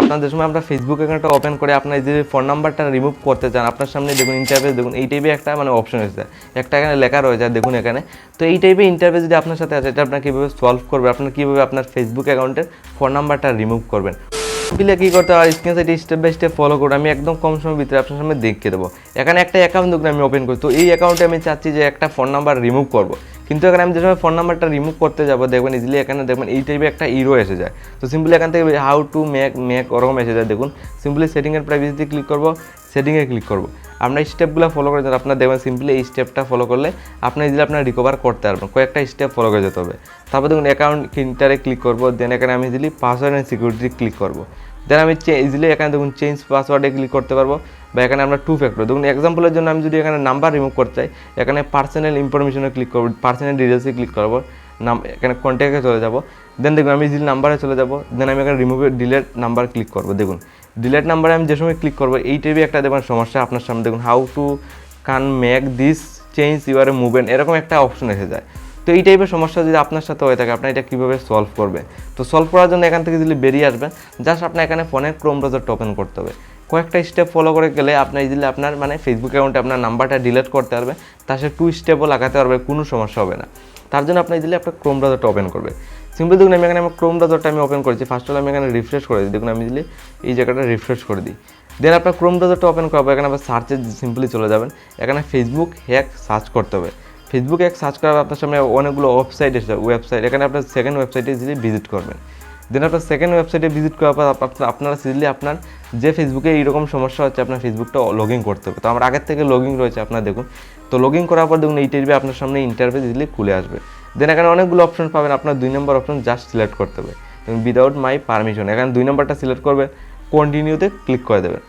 আপনার যে সময় আপনার ফেসবুক অ্যাকাউন্টটা ওপেন করে আপনার যে ফোন নাম্বারটা রিমুভ করতে চান, আপনার সামনে দেখুন ইন্টারফেস, দেখুন এই টাইপের একটা মানে অপশন এসেছে, একটা এখানে লেখা রয়েছে দেখুন এখানে। তো এই টাইপের ইন্টারফেস যদি আপনার সাথে আছে, এটা আপনার কীভাবে সলভ করবে, আপনার কীভাবে আপনার ফেসবুক অ্যাকাউন্টের ফোন নাম্বারটা রিমুভ করবেন। সিম্পলি কী করতে হবে, স্ক্রিন সাইডে স্টেপ বাই স্টেপ ফলো করে আমি একদম কম সময়ের ভিতরে আপনার সামনে দেখিয়ে দেবো। এখানে একটা অ্যাকাউন্ট দেখুন আমি ওপেন করি, তো এই অ্যাকাউন্টে আমি চাচ্ছি যে একটা ফোন নাম্বার রিমুভ করবো, কিন্তু এখানে আমি যে সময় ফোন নাম্বারটা রিমুভ করতে যাবো দেখবেন ইজিলি এখানে দেখবেন এই টাইপের একটা ইরো এসে যায়। তো সিম্পলি এখান থেকে হাউ টু মেক ওরকম এসে যায় দেখুন। সিম্পলি সেটিংয়ের প্রাইভেসিতে ক্লিক করবো, সেটিংয়ে ক্লিক করবো। আপনার স্টেপগুলো ফলো করে যান, আপনার দেখবেন সিম্পলি এই স্টেপটা ফলো করলে আপনি ইজিলি আপনার রিকভার করতে পারবেন। কয়েকটা স্টেপ ফলো করে যেতে হবে। তারপর দেখুন অ্যাকাউন্ট ইন্টারে ক্লিক করবো, দেন এখানে আমি easily password and security click করবো। দেন আমি ইজিলি এখানে দেখুন চেঞ্জ পাসওয়ার্ডে ক্লিক করতে পারবো, বা এখানে আমরা 2 ফ্যাক্টর দেখুন এক্সাম্পলের জন্য আমি যদি এখানে নাম্বার রিমুভ করতে চাই, এখানে পার্সোনাল ইনফরমেশনে ক্লিক করবো, পার্সোনাল ডিটেলসে ক্লিক করবো, এখানে কন্ট্যাক্টে চলে যাব। দেন দেখুন আমি ইজিলি নাম্বারে চলে যাব, দেন আমি এখানে রিমুভে ডিলেট নাম্বার ক্লিক করবো। দেখুন ডিলেট নাম্বারে আমি যে সময় ক্লিক করবো এই টাইপের একটা দেখবেন সমস্যা আপনার সামনে দেখুন how to can make this change your movement এরকম একটা অপশন এসে যায়। তো এই টাইপের সমস্যা যদি আপনার সাথে হয়ে থাকে, আপনি এটা কীভাবে সলভ করবে? তো সলভ করার জন্য এখান থেকে যদি বেরিয়ে আসবেন, জাস্ট আপনার এখানে ফোনের ক্রোম ব্রাউজারটা ওপেন করতে হবে। কয়েকটা স্টেপ ফলো করে গেলে আপনি ইজিলি আপনার মানে ফেসবুক অ্যাকাউন্টে আপনার নাম্বারটা ডিলিট করতে পারবে, তার সাথে 2 স্টেপও লাগাতে পারবে, কোনো সমস্যা হবে না। তার জন্য আপনি ইজিলি আপনার ক্রোম ব্রাউজারটা ওপেন করবে। সিম্পলি দেখুন আমি এখানে আমার ক্রোম ব্রাউজারটা আমি ওপেন করেছি। ফার্স্ট অল আমি এখানে রিফ্রেশ করে দিই, দেখুন আমি ইজিলি এই জায়গাটা রিফ্রেশ করে দিই। দেন আপনার ক্রোম ব্রাউজারটা ওপেন করবো, এখানে আবার সার্চে সিম্পলি চলে যাবেন, এখানে ফেসবুক হ্যাক সার্চ করতে হবে। ফেসবুক হ্যাক সার্চ করার আপনার সামনে অনেকগুলো ওয়েবসাইট এসে ওয়েবসাইট, এখানে আপনার সেকেন্ড ওয়েবসাইটে ইজিলি ভিজিট করবেন। দেন আপনার সেকেন্ড ওয়েবসাইটে ভিজিট করার পর আপনারা সিজিলি আপনার যে ফেসবুকে এইরকম সমস্যা হচ্ছে আপনার ফেসবুকটা লগ ইন করতে হবে। তো আমার আগের থেকে লগ ইন রয়েছে আপনার দেখুন। তো লগ ইন করার পর দেখুন এই টাইপে আপনার সামনে ইন্টারফেস ইজিলি খুলে আসবে। দেন এখানে অনেকগুলো অপশন পাবেন, আপনার 2 নম্বর অপশন জাস্ট সিলেক্ট করতে হবে এবং উইদাউট মাই পারমিশন, এখানে 2 নম্বরটা সিলেক্ট করবেন, কন্টিনিউতে ক্লিক করে দেবেন।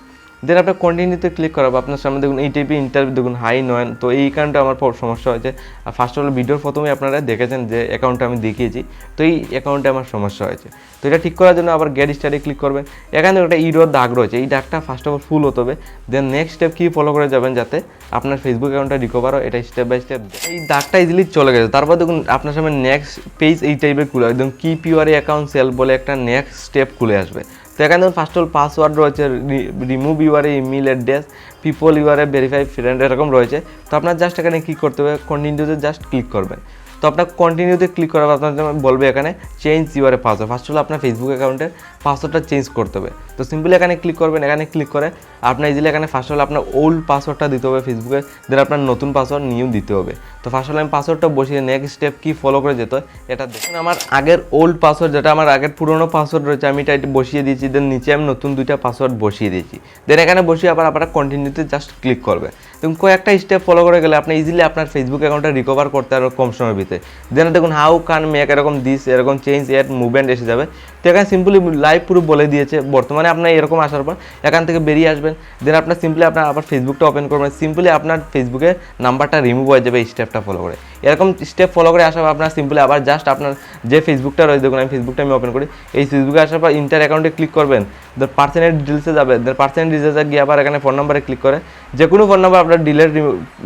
দেন আপনার কন্টিনিউতে ক্লিক করাবো, আপনার সামনে দেখুন এই টাইপের ইন্টারভিউ দেখুন হাই নয়ন। তো এই কারণটা আমার সমস্যা হয়েছে। ফার্স্ট অফ অল ভিডিওর প্রথমে আপনারা দেখেছেন যে অ্যাকাউন্টটা আমি দেখিয়েছি, তো এই অ্যাকাউন্টে আমার সমস্যা হয়েছে। তো এটা ঠিক করার জন্য আবার গেট স্টার্টে ক্লিক করবেন। এখানে একটা ইরোর দাগ রয়েছে, এই দাগটা ফার্স্ট অফ অল ফুল হতে হবে। দেন নেক্সট স্টেপ কী ফলো করে যাবেন যাতে আপনার ফেসবুক অ্যাকাউন্টটা রিকভার হয়, এটা স্টেপ বাই স্টেপ। এই দাগটা ইজিলি চলে গেছে। তারপর দেখুন আপনার সামনে নেক্সট পেজ এই টাইপের খুলে একদম কিপ ইউর অ্যাকাউন্ট সেলফ বলে একটা নেক্সট স্টেপ খুলে আসবে। তো এখানে দেখুন ফার্স্ট অল পাসওয়ার্ড রয়েছে, remove your email address, people your verify friend এরকম রয়েছে। তো আপনার জাস্ট এখানে কী করতে হবে, কন্টিনিউতে জাস্ট ক্লিক করবেন। তো আপনার কন্টিনিউতে ক্লিক করার পর আপনার বলবে এখানে change your password. First all আপনার ফেসবুক অ্যাকাউন্টের পাসওয়ার্ডটা চেঞ্জ করতে হবে। তো সিম্পলি এখানে ক্লিক করবেন, এখানে ক্লিক করে আপনার ইজিলি এখানে ফার্স্ট অল আপনার ওল্ড পাসওয়ার্ডটা দিতে হবে ফেসবুকে, দেন আপনার নতুন পাসওয়ার্ড নিউ দিতে হবে। তো ফার্স্ট অল আমি পাসওয়ার্ডটা বসিয়ে নেক্সট স্টেপ কী ফলো করে যেতে হয় এটা দেখুন। আমার আগের ওল্ড পাসওয়ার্ড যেটা আমার আগের পুরোনো পাসওয়ার্ড রয়েছে আমি এটা বসিয়ে দিয়েছি, দেন নিচে আমি নতুন 2টা পাসওয়ার্ড বসিয়ে দিয়েছি। দেন এখানে বসিয়ে আবার আপনারা কন্টিনিউতে জাস্ট ক্লিক করবে। দেখুন কয়েকটা স্টেপ ফলো করে গেলে আপনি ইজিলি আপনার ফেসবুক অ্যাকাউন্টটা রিকভার করতে পারবেন কম সময়ের ভিতরে। দেন দেখুন হাউ ক্যান মেক এরকম দিস এরকম চেঞ্জ এর মুভমেন্ট এসে যাবে। তো এখানে সিম্পলি লাইভ পুরো বলে দিয়েছে। বর্তমানে আপনার এরকম আসার পর এখান থেকে বেরিয়ে আসবেন। দেন আপনার সিম্পলি আপনার আবার ফেসবুকটা ওপেন করবেন, সিম্পলি আপনার ফেসবুকের নাম্বারটা রিমুভ হয়ে যাবে এই স্টেপটা ফলো করে। এরকম স্টেপ ফলো করে আসার পর আপনার সিম্পলি আবার জাস্ট আপনার যে ফেসবুকটা রয়েছে দেখুন আমি ফেসবুকটা আমি ওপেন করি, এই ফেসবুকে আসার পর ইন্টার অ্যাকাউন্টে ক্লিক করবেন, দেন পার্সোনাল ডিটেলসে যাবে, দেন পার্সোনাল ডিটেলসে গিয়ে আবার এখানে ফোন নাম্বারে ক্লিক করে যে কোনো ফোন নাম্বার আপনার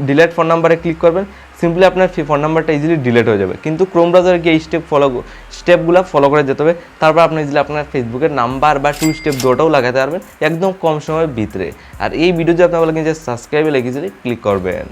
ডিলেট ফোন নাম্বারে ক্লিক করবেন, সিম্পলি আপনার ফোন নাম্বারটা ইজিলি ডিলিট হয়ে যাবে। কিন্তু ক্রোম ব্রাউজারে গিয়ে এই স্টেপগুলো ফলো করে যেতে হবে, তারপর আপনি ইজিলি আপনার ফেসবুকের নাম্বার বা 2 স্টেপ দুটোও লাগাতে পারবেন একদম কম সময়ের ভিতরে। আর এই ভিডিও যদি আপনার বলে যে সাবস্ক্রাইবে লেগে ইজিলি ক্লিক করবেন।